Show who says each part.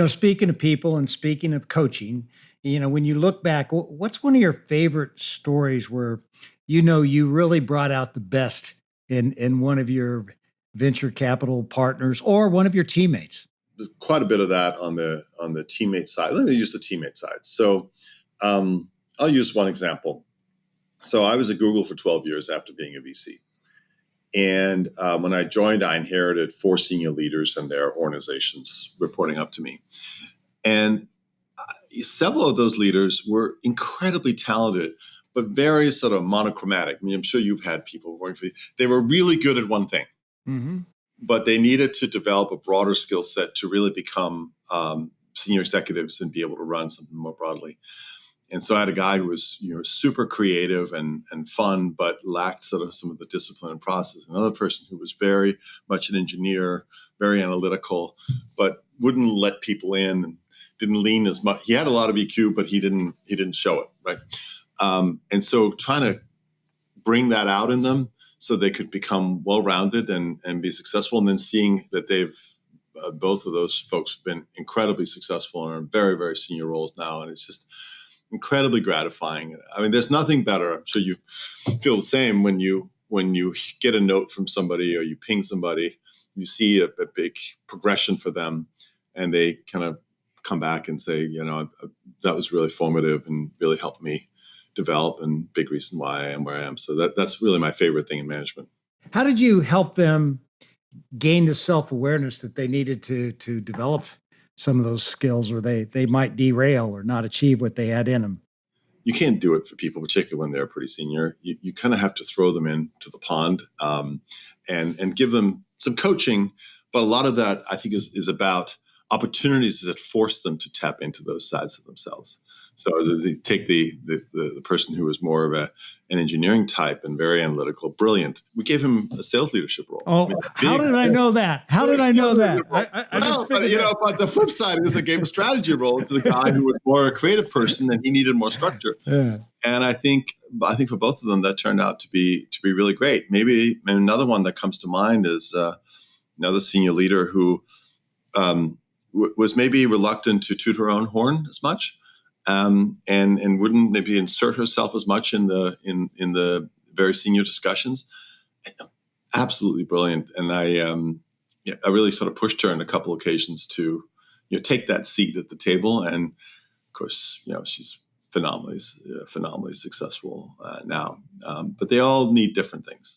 Speaker 1: Speaking of people and speaking of coaching, when you look back, what's one of your favorite stories where you really brought out the best in one of your venture capital partners or one of your teammates?
Speaker 2: There's quite a bit of that on the teammate side. Let me use the teammate side. So I'll use one example. So I was at Google for 12 years after being a VC. And when I joined, I inherited 4 senior leaders and their organizations reporting up to me. And several of those leaders were incredibly talented, but very sort of monochromatic. I mean, I'm sure you've had people working for you. They were really good at one thing, but they needed to develop a broader skill set to really become senior executives and be able to run something more broadly. And so I had a guy who was, super creative and fun, but lacked sort of some of the discipline and process. Another person who was very much an engineer, very analytical, but wouldn't let people in and didn't lean as much. He had a lot of EQ, but he didn't show it, right? And so trying to bring that out in them so they could become well-rounded and be successful, and then seeing that they've both of those folks have been incredibly successful and are in very, very senior roles now, and it's just incredibly gratifying. I mean, there's nothing better. I'm sure you feel the same when you get a note from somebody or you ping somebody, you see a big progression for them, and they kind of come back and say, that was really formative and really helped me develop, and big reason why I am where I am. So that's really my favorite thing in management.
Speaker 1: How did you help them gain the self-awareness that they needed to develop some of those skills, or they might derail or not achieve what they had in them?
Speaker 2: You can't do it for people, particularly when they're pretty senior. You kind of have to throw them into the pond and give them some coaching. But a lot of that, I think, is about opportunities that force them to tap into those sides of themselves. So as you take the person who was more of an engineering type and very analytical, brilliant, we gave him a sales leadership role.
Speaker 1: Oh, how did I know that? How did I know that?
Speaker 2: But the flip side is I gave a strategy role to the guy who was more a creative person and he needed more structure. Yeah. And I think for both of them that turned out to be really great. Maybe another one that comes to mind is another senior leader who was maybe reluctant to toot her own horn as much. And wouldn't maybe insert herself as much in the very senior discussions. Absolutely brilliant, and I really sort of pushed her on a couple occasions to take that seat at the table. And of course, she's phenomenally successful now. But they all need different things.